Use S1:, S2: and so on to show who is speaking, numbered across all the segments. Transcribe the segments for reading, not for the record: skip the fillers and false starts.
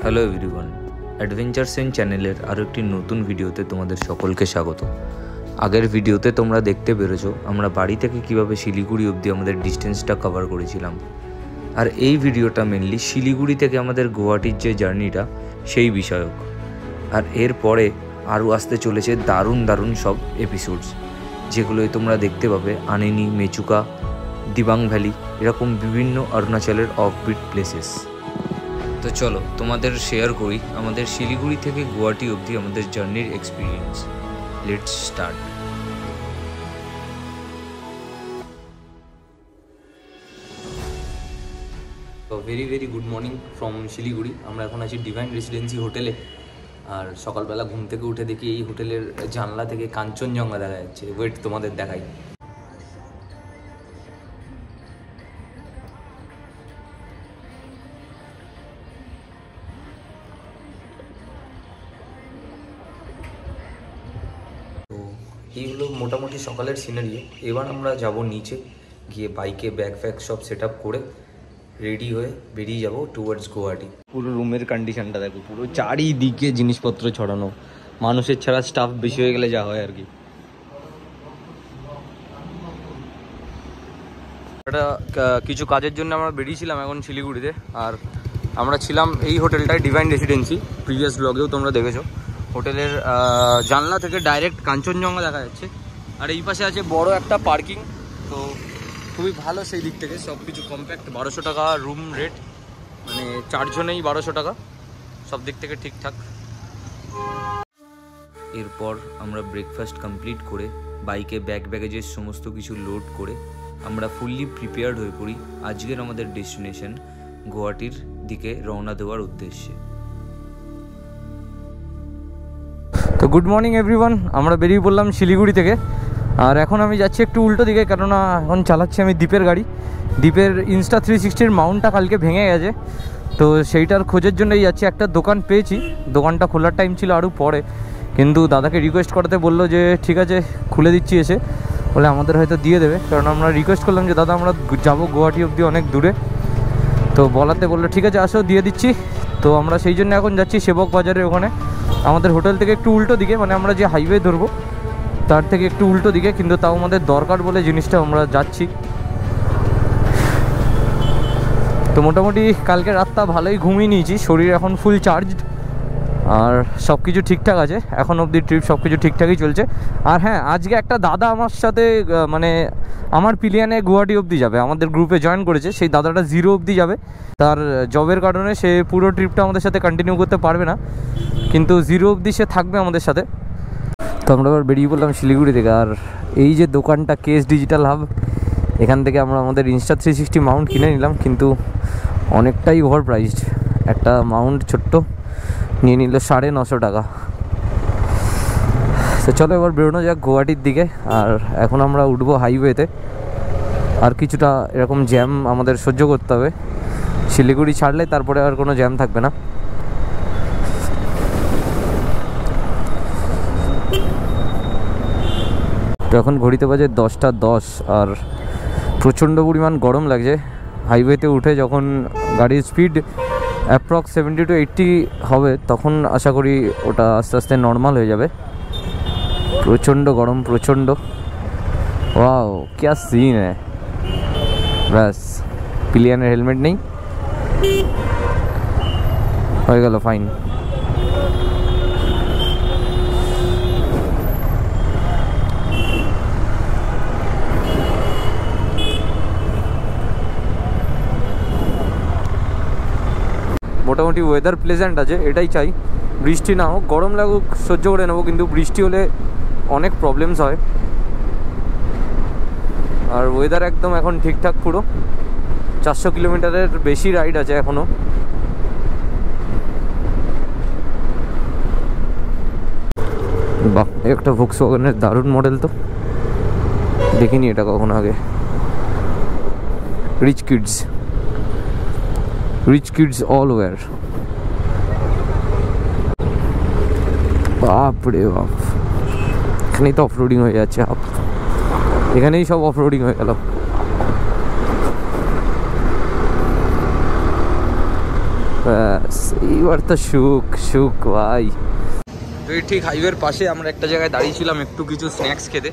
S1: Hello everyone, adventure Sen চ্যানেলের আরও একটি নতুন ভিডিওতে তোমাদের সকলকে স্বাগত। আগের ভিডিওতে তোমরা দেখতে পেরেছো আমরা বাড়ি থেকে কিভাবে শিলিগুড়ি অবধি আমাদের ডিস্টেন্সটা কভার করেছিলাম। আর এই ভিডিওটা মেনলি শিলিগুড়ি থেকে আমাদের গুয়াহাটির যে জার্নিটা সেই বিষয়ক। আর এরপরে আরও আসতে চলেছে দারুণ দারুণ সব এপিসোডস, যেগুলোই তোমরা দেখতে পাবে আনিনি, মেচুকা, দিবাং ভ্যালি, এরকম বিভিন্ন অরুণাচলের অফবিট প্লেসেস। তো চলো তোমাদের শেয়ার করি আমাদের শিলিগুড়ি থেকে গুয়াহাটি অবধি আমাদের জার্নির এক্সপিরিয়েন্স। Let's start. তো very good morning from Siliguri. আমরা এখন আছি ডিভাইন রেসিডেন্সি হোটেলে। আর সকালবেলা ঘুম থেকে উঠে দেখি এই হোটেলের জানলা থেকে কাঞ্চনজঙ্ঘা দেখা যাচ্ছে। ওয়েট তোমাদের দেখাই। এই হলো মোটামুটি সকালের সিনারিও। এবার আমরা যাব নিচে গিয়ে বাইকে ব্যাগ ফ্যাগ সব সেট আপ করে রেডি হয়ে বেরিয়ে যাব টুয়ার্ডস গুয়াহাটি। পুরো রুমের কন্ডিশনটা দেখো, পুরো চারিদিকে জিনিসপত্র ছড়ানো। মানুষের ছাড়া স্টাফ বেশি হয়ে গেলে যা হয় আর কি। এটা কিছু কাজের জন্য আমরা বেরিয়েছিলাম এখন শিলিগুড়িতে। আর আমরা ছিলাম এই হোটেলটায়, ডিভাইন রেসিডেন্সি। প্রিভিয়াস ব্লগেও তোমরা দেখেছো। হোটেলের জানলা থেকে ডাইরেক্ট কাঞ্চনজঙ্ঘা দেখা যাচ্ছে। আর এই পাশে আছে বড় একটা পার্কিং। তো খুবই ভালো সেই দিক থেকে, সব কিছু কম্প্যাক্ট। 1200 টাকা রুম রেট, মানে 4 জনেই 1200 টাকা, সব দিক থেকে ঠিকঠাক। এরপর আমরা ব্রেকফাস্ট কমপ্লিট করে বাইকে ব্যাগ ব্যাগেজের সমস্ত কিছু লোড করে আমরা ফুললি প্রিপেয়ার্ড হয়ে পড়ি আজকের আমাদের ডেস্টিনেশন গুয়াহাটির দিকে রওনা দেওয়ার উদ্দেশ্যে। তো গুড মর্নিং এভরিওয়ান, আমরা বেরিয়ে পড়লাম শিলিগুড়ি থেকে। আর এখন আমি যাচ্ছি একটু উল্টো দিকে, কেননা এখন চালাচ্ছি আমি দ্বীপের গাড়ি। দ্বীপের ইনস্টা 360-র মাউন্টটা কালকে ভেঙে গেছে, তো সেইটার খোঁজের জন্যই যাচ্ছি। একটা দোকান পেয়েছি, দোকানটা খোলার টাইম ছিল আরও পরে, কিন্তু দাদাকে রিকোয়েস্ট করাতে বললো যে ঠিক আছে খুলে দিচ্ছি এসে, বলে আমাদের হয়তো দিয়ে দেবে। কারণ আমরা রিকোয়েস্ট করলাম যে দাদা আমরা যাবো গুয়াহাটি অবধি, অনেক দূরে। তো বলাতে বললো ঠিক আছে আসো, দিয়ে দিচ্ছি। তো আমরা সেই জন্য এখন যাচ্ছি সেবক বাজারের ওখানে, আমাদের হোটেল থেকে একটু উল্টো দিকে, মানে আমরা যে হাইওয়ে ধরবো তার থেকে একটু উল্টো দিকে, কিন্তু তাও আমাদের দরকার বলে জিনিসটা আমরা যাচ্ছি। তো মোটামুটি কালকে রাতটা ভালোই ঘুমিয়ে নিয়েছি, শরীর এখন ফুল চার্জড। আর সব কিছু ঠিকঠাক আছে, এখন অবধি ট্রিপ সব কিছু ঠিকঠাকই চলছে। আর হ্যাঁ, আজকে একটা দাদা আমার সাথে মানে আমার পিলিয়ানে গুয়াহাটি অবধি যাবে, আমাদের গ্রুপে জয়েন করেছে। সেই দাদাটা 0 অবধি যাবে, তার জবের কারণে সে পুরো ট্রিপটা আমাদের সাথে কন্টিনিউ করতে পারবে না, কিন্তু 0 অবধি সে থাকবে আমাদের সাথে। তো আমরা এবার বেরিয়ে পড়লাম শিলিগুড়ি থেকে। আর এই যে দোকানটা কেস ডিজিটাল হাব, এখান থেকে আমরা আমাদের ইনস্টা 360 মাউন্ট কিনে নিলাম, কিন্তু অনেকটাই ওভার প্রাইসড। একটা মাউন্ট ছোট্ট নিয়ে নিল 950 টাকা। তো চলো এবার বেরোনো যাক গুয়াহাটির দিকে। আর এখন আমরা উঠবো হাইওয়েতে। আর কিছুটা এরকম জ্যাম আমাদের সহ্য করতে হবে, শিলিগুড়ি ছাড়লে তারপরে আর কোনো জ্যাম থাকবে না। তো এখন ঘড়িতে বাজে 10:10 আর প্রচণ্ড পরিমাণ গরম লাগছে। হাইওয়েতে উঠে যখন গাড়ির স্পিড অ্যাপ্রক্স 70 to 80 হবে, তখন আশা করি ওটা আস্তে আস্তে নর্মাল হয়ে যাবে। প্রচণ্ড গরম, প্রচণ্ড। ওয়াও क्या सीन है। ব্যাস, পিলিয়ানের হেলমেট নেই, হয়ে গেল ফাইন। মোটামুটি ওয়েদার প্লেজেন্ট আছে, এটাই চাই। বৃষ্টি না হোক, গরম লাগুক, সহ্য করে নেবো, কিন্তু বৃষ্টি হলে অনেক প্রবলেমস হয়। আর ওয়েদার একদম এখন ঠিকঠাক পুরো। 400 কিলোমিটারের বেশি রাইড আছে এখনও। বাহ, একটা ভক্সওয়াগনের দারুণ মডেল, তো দেখিনি এটা কখনো আগে। Rich kids all war. বাপ রে বাপ, এখানেই তো অফরোডিং হয়ে যাচ্ছে। এখানেই সব অফরোডিং হয়ে গেল। এইবার তো সুখ সুখ ভাই। তো এই ঠিক হাইওয়ের পাশে আমরা একটা জায়গায় দাঁড়িয়েছিলাম একটু কিছু স্ন্যাক্স খেতে,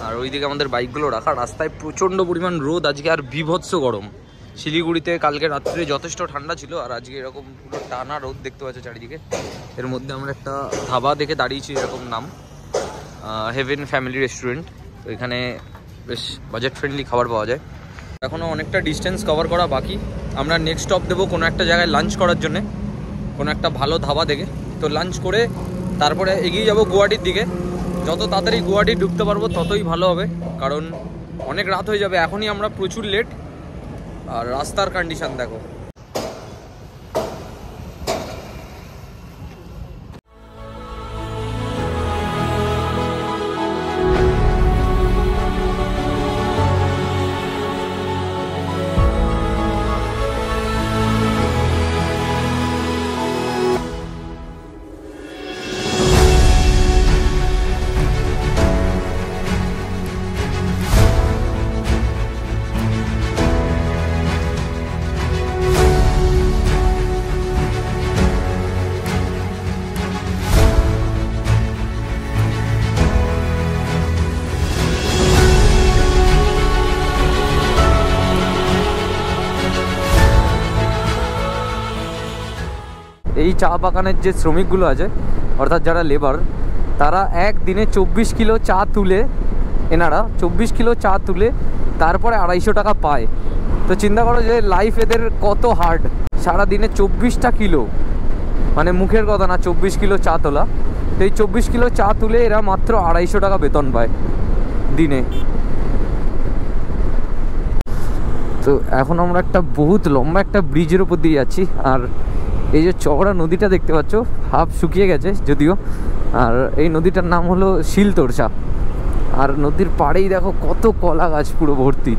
S1: আর ওইদিকে আমাদের বাইকগুলো রাখা। রাস্তায় প্রচণ্ড পরিমাণ রোদ আজকে, আর বীভৎস গরম। শিলিগুড়িতে কালকে রাত্রে যথেষ্ট ঠান্ডা ছিল, আর আজকে এরকম পুরো টানা রোদ দেখতে পাচ্ছ চারিদিকে। এর মধ্যে আমরা একটা ধাবা দেখে দাঁড়িয়েছি, এরকম নাম হেভেন ফ্যামিলি রেস্টুরেন্ট। তো এখানে বেশ বাজেট ফ্রেন্ডলি খাবার পাওয়া যায়। এখনও অনেকটা ডিস্টেন্স কভার করা বাকি। আমরা নেক্সট স্টপ দেবো কোনো একটা জায়গায় লাঞ্চ করার জন্যে, কোনো একটা ভালো ধাবা দেখে। তো লাঞ্চ করে তারপরে এগিয়ে যাব গুয়াহাটির দিকে। যত তাড়াতাড়ি গুয়াহাটি ঢুকতে পারবো ততই ভালো হবে, কারণ অনেক রাত হয়ে যাবে। এখনই আমরা প্রচুর লেট, আর রাস্তার কন্ডিশন দেখো। এই চা বাগানের যে শ্রমিকগুলো আছে, অর্থাৎ যারা লেবার, তারা একদিনে 24 কিলো চা তুলে, এনারা 24 কিলো চা তুলে তারপরে 250 টাকা পায়। তো চিন্তা করো যে লাইফ এদের কত হার্ড। সারাদিনে 24টা কিলো, মানে মুখের কথা না, 24 কিলো চা তোলা। তো এই 24 কিলো চা তুলে এরা মাত্র 250 টাকা বেতন পায় দিনে। তো এখন আমরা একটা বহুত লম্বা একটা ব্রিজের উপর দিয়ে যাচ্ছি, আর এই যে চওড়া নদীটা দেখতে পাচ্ছ, হাফ শুকিয়ে গেছে যদিও, আর এই নদীটার নাম হলো শিলতোরসা। আর নদীর পাড়েই দেখো কত কলা গাছ পুরো ভর্তি।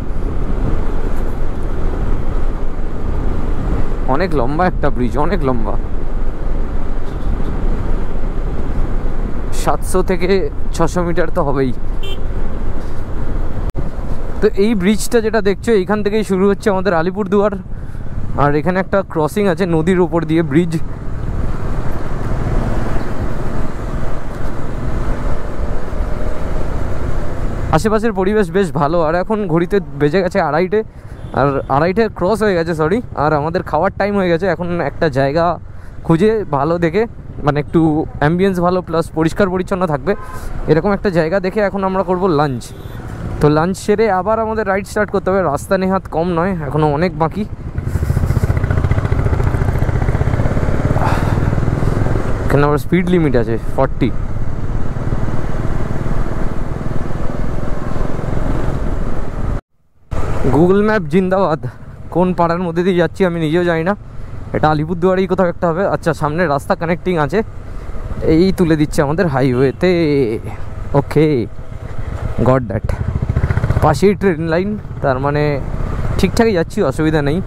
S1: অনেক লম্বা একটা ব্রিজ, অনেক লম্বা, 700 থেকে 600 মিটার তো হবেই। তো এই ব্রিজটা যেটা দেখছো, এইখান থেকেই শুরু হচ্ছে আমাদের আলিপুরদুয়ার। আর এখানে একটা ক্রসিং আছে নদীর উপর দিয়ে ব্রিজ। আশেপাশের পরিবেশ বেশ ভালো। আর এখন ঘড়িতে বেজে গেছে 2:30, আর 2:30 ক্রস হয়ে গেছে, সরি। আর আমাদের খাওয়ার টাইম হয়ে গেছে। এখন একটা জায়গা খুঁজে ভালো দেখে, মানে একটু অ্যাম্বিয়েন্স ভালো প্লাস পরিষ্কার পরিচ্ছন্ন থাকবে, এরকম একটা জায়গা দেখে এখন আমরা করব লাঞ্চ। তো লাঞ্চ সেরে আবার আমাদের রাইড স্টার্ট করতে হবে। রাস্তা নেহাত কম নয়, এখনও অনেক বাকি। এখানে আমার স্পিড লিমিট আছে 40। গুগল ম্যাপ জিন্দাবাদ। কোন পাড়ার মধ্যে দিয়ে যাচ্ছি আমি নিজেও জানি না। এটা আলিপুরদুয়ারেই কোথাও একটা হবে। আচ্ছা, সামনে রাস্তা কানেক্টিং আছে, এই তুলে দিচ্ছে আমাদের হাইওয়েতে। ওকে, গট দ্যাট। পাশেই ট্রেন লাইন, তার মানে ঠিকঠাকই যাচ্ছি, অসুবিধা নেই।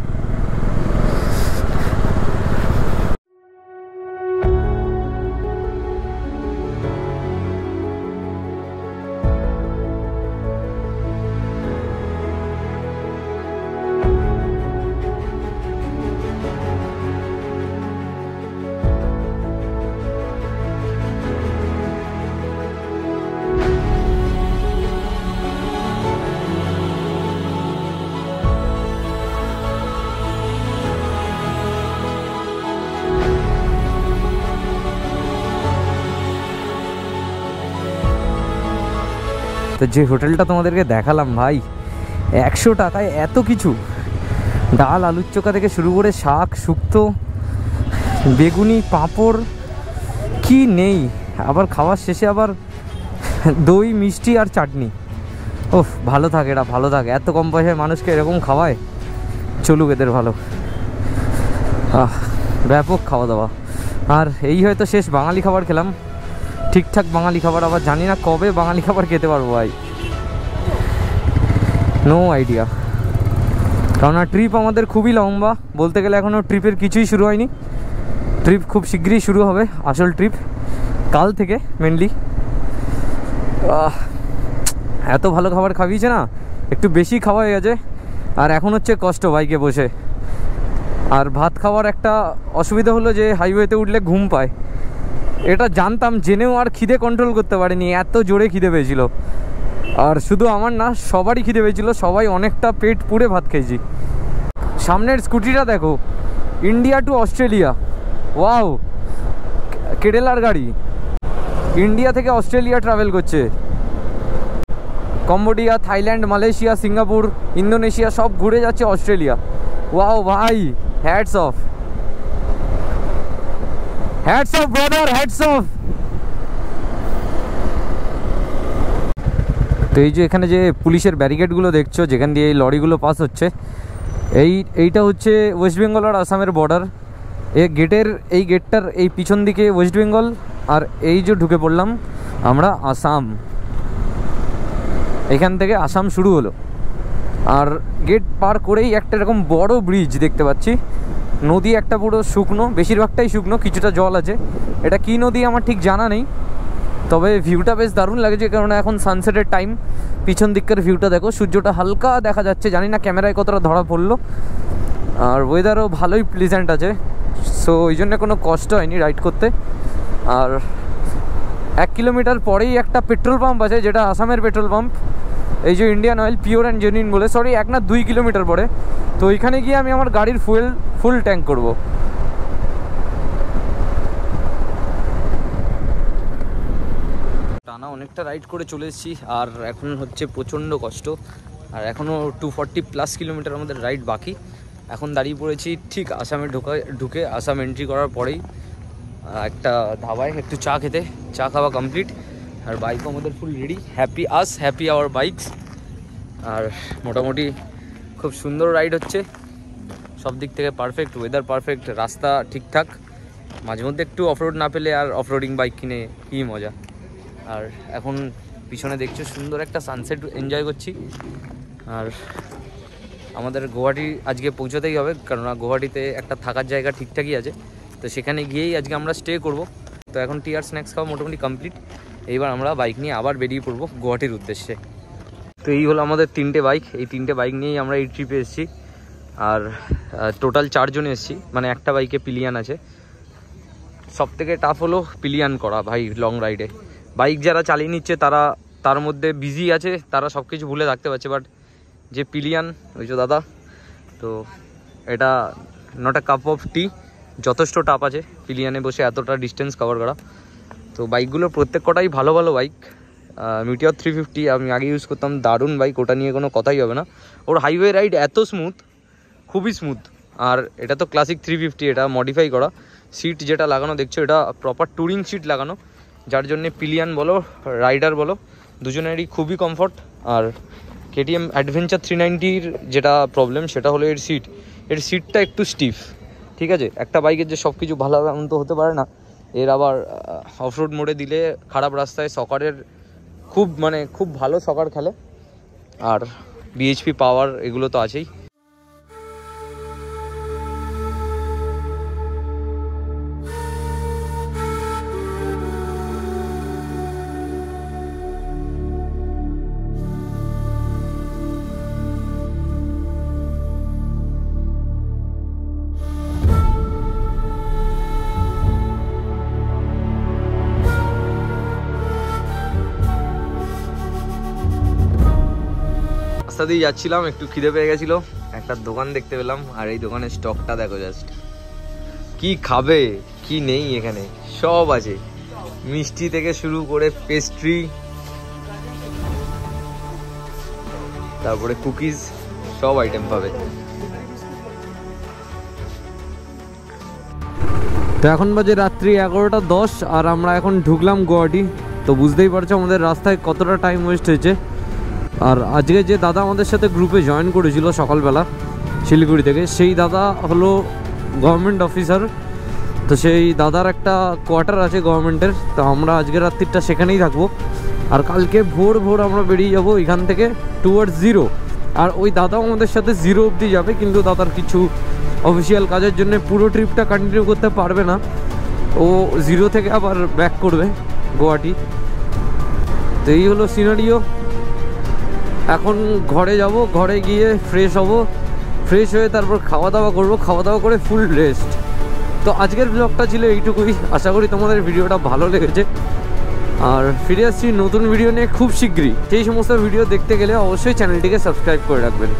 S1: তো যে হোটেলটা তোমাদেরকে দেখালাম ভাই, 100 টাকায় এত কিছু, ডাল, আলুর চোখা থেকে শুরু করে শাক, শুক্তো, বেগুনি, পাঁপড়, কি নেই। আবার খাওয়ার শেষে আবার দই, মিষ্টি আর চাটনি। ওহ, ভালো থাকে এরা, ভালো থাকে। এত কম পয়সায় মানুষকে এরকম খাওয়ায়, চলুক এদের ভালো। ব্যাপক খাওয়া দাওয়া। আর এই হয়তো শেষ বাঙালি খাবার খেলাম, ঠিকঠাক বাঙালি খাবার। আবার জানি না কবে বাঙালি খাবার খেতে পারবো ভাই, নো আইডিয়া। কারণ ট্রিপ আমাদের খুবই লম্বা, বলতে গেলে এখনও ট্রিপের কিছুই শুরু হয়নি। ট্রিপ খুব শীঘ্রই শুরু হবে, আসল ট্রিপ কাল থেকে মেনলি। এত ভালো খাবার খাওয়িয়েছে না, একটু বেশি খাওয়া হয়ে গেছে। আর এখন হচ্ছে কষ্ট বাইকে বসে, আর ভাত খাওয়ার একটা অসুবিধা হলো যে হাইওয়েতে উঠলে ঘুম পায়, এটা জানতাম, জেনেও আর খিদে কন্ট্রোল করতে পারিনি, এত জোরে খিদে পেয়েছিল। আর শুধু আমার না, সবারই খিদে পেয়েছিল, সবাই অনেকটা পেট পুড়ে ভাত খেয়েছি। সামনের স্কুটিটা দেখো, ইন্ডিয়া টু অস্ট্রেলিয়া, ওয়াও, কেরালার গাড়ি, ইন্ডিয়া থেকে অস্ট্রেলিয়া ট্রাভেল করছে। Cambodia, Thailand, Malaysia, Singapore, Indonesia সব ঘুরে যাচ্ছে অস্ট্রেলিয়া। ওয়াও ভাই, hats off, hats off brother, hats off. তো এই যে এখানে যে পুলিশের ব্যারিকেডগুলো দেখছো, যেখান দিয়ে এই লরিগুলো পাস হচ্ছে, এইটা হচ্ছে ওয়েস্ট বেঙ্গল আর আসামের বর্ডার। এই গেটটার এই পিছন দিকে ওয়েস্ট বেঙ্গল, আর এই যে ঢুকে পড়লাম আমরা আসাম। এখান থেকে আসাম শুরু হলো। আর গেট পার করেই একটা এরকম বড় ব্রিজ দেখতে পাচ্ছি। নদী একটা পুরো শুকনো, বেশিরভাগটাই শুকনো, কিছুটা জল আছে। এটা কি নদী আমার ঠিক জানা নেই, তবে ভিউটা বেশ দারুণ লাগছে, কারণ এখন সানসেটের টাইম। পিছন দিককার ভিউটা দেখো, সূর্যটা হালকা দেখা যাচ্ছে, জানি না ক্যামেরায় কতটা ধরা পড়লো। আর ওয়েদারও ভালোই প্লিজেন্ট আছে, সো ওই জন্য কোনো কষ্ট হয়নি রাইড করতে। আর 1 কিলোমিটার পরেই একটা পেট্রোল পাম্প আছে, যেটা আসামের পেট্রোল পাম্প, এই যে Indian oil pure and genuine বলে, সরি 1 না 2 কিলোমিটার পরে। তো ওইখানে গিয়ে আমি আমার গাড়ির ফুল ট্যাঙ্ক করব। টানা অনেকটা রাইড করে চলে এসেছি, আর এখন হচ্ছে প্রচণ্ড কষ্ট। আর এখনও 240+ কিলোমিটার আমাদের রাইড বাকি। এখন দাঁড়িয়ে পড়েছি ঠিক আসামে ঢুকে আসাম এন্ট্রি করার পরেই একটা ধাবায় একটু চা খেতে। চা খাওয়া কমপ্লিট, আর বাইকও আমাদের ফুল রেডি। হ্যাপি আস, হ্যাপি আওয়ার বাইকস। আর মোটামুটি খুব সুন্দর রাইড হচ্ছে, সব দিক থেকে পারফেক্ট, ওয়েদার পারফেক্ট, রাস্তা ঠিকঠাক। মাঝে মধ্যে একটু অফরোড না পেলে আর অফরোডিং বাইক কিনে কী মজা। আর এখন পিছনে দেখছো সুন্দর একটা সানসেট এনজয় করছি। আর আমাদের গুয়াহাটি আজকে পৌঁছাতেই হবে, কেননা গুয়াহাটিতে একটা থাকার জায়গা ঠিকঠাকই আছে, তো সেখানে গিয়েই আজকে আমরা স্টে করব। তো এখন টি আর স্ন্যাক্স খাওয়া মোটামুটি কমপ্লিট। এইবার আমরা বাইক নিয়ে আবার বেরিয়ে পড়বো গুয়াহাটির উদ্দেশ্যে। তো এই হলো আমাদের 3টে বাইক, এই 3টে বাইক নিয়েই আমরা এই ট্রিপে এসেছি। আর টোটাল 4 জন এসেছি, মানে একটা বাইকে পিলিয়ান আছে। সব থেকে টাফ হলো পিলিয়ান করা ভাই লং রাইডে। বাইক যারা চালিয়ে নিচ্ছে তারা তার মধ্যে বিজি আছে, তারা সব কিছু ভুলে থাকতে পারছে, বাট যে পিলিয়ান, ওই যে দাদা, তো এটা নট আ কাপ অফ টি, যথেষ্ট টাফ আছে পিলিয়ানে বসে এতটা ডিস্টেন্স কভার করা। তো বাইকগুলোর প্রত্যেক কটাই ভালো ভালো বাইক। মিটিওর 350 আমি আগে ইউজ করতাম, দারুণ বাইক, ওটা নিয়ে কোনো কথাই হবে না। ওর হাইওয়ে রাইড এত স্মুথ, খুবই স্মুথ। আর এটা তো ক্লাসিক 350, এটা মডিফাই করা। সিট যেটা লাগানো দেখছো, এটা প্রপার ট্যুরিং সিট লাগানো, যার জন্যে পিলিয়ান বলো রাইডার বলো দুজনেরই খুবই কমফর্ট। আর KTM অ্যাডভেঞ্চার 390-র যেটা প্রবলেম সেটা হলো এর সিটটা একটু স্টিফ, ঠিক আছে। একটা বাইকের যে সব কিছু ভালো হবে এমন তো হতে পারে না। এর আবার অফরোড মোডে দিলে খারাপ রাস্তায় সকারের খুব ভালো সকার খেলে, আর BHP পাওয়ার এগুলো তো আছেই। রাস্তা দিয়ে যাচ্ছিলাম, একটু খিদে পেয়ে গেছিলো, একটা দোকান দেখতে পেলাম। আর এই দোকানের স্টকটা দেখো জাস্ট, কি খাবে কি নেই এখানে সব আছে, মিষ্টি থেকে শুরু করে পেস্ট্রি, তারপরে কুকিজ, সব আইটেম পাবে। তো এখন বাজে রাত্রি 11:10, আর আমরা এখন ঢুকলাম গুয়াহাটি। তো বুঝতেই পারছো আমাদের রাস্তায় কতটা টাইম ওয়েস্ট হয়েছে। আর আজকে যে দাদা আমাদের সাথে গ্রুপে জয়েন করেছিল সকালবেলা শিলিগুড়ি থেকে, সেই দাদা হলো গভর্নমেন্ট অফিসার। তো সেই দাদার একটা কোয়ার্টার আছে গভর্নমেন্টের, তো আমরা আজকের রাত্রিটা সেখানেই থাকবো। আর কালকে ভোর আমরা বেরিয়ে যাব এখান থেকে টুয়ার্ডস 0। আর ওই দাদাও আমাদের সাথে 0 অবধি যাবে, কিন্তু দাদার কিছু অফিসিয়াল কাজের জন্য পুরো ট্রিপটা কন্টিনিউ করতে পারবে না, ও 0 থেকে আবার ব্যাক করবে গুয়াহাটি। তো এই হলো সিনারিও। এখন ঘরে যাব, ঘরে গিয়ে ফ্রেশ হব, ফ্রেশ হয়ে তারপর খাওয়া দাওয়া করবো, খাওয়া দাওয়া করে ফুল রেস্ট। তো আজকের ব্লগটা ছিল এইটুকুই। আশা করি তোমাদের ভিডিওটা ভালো লেগেছে, আর ফিরে আসছি নতুন ভিডিও নিয়ে খুব শীঘ্রই। সেই সমস্ত ভিডিও দেখতে গেলে অবশ্যই চ্যানেলটিকে সাবস্ক্রাইব করে রাখবেন।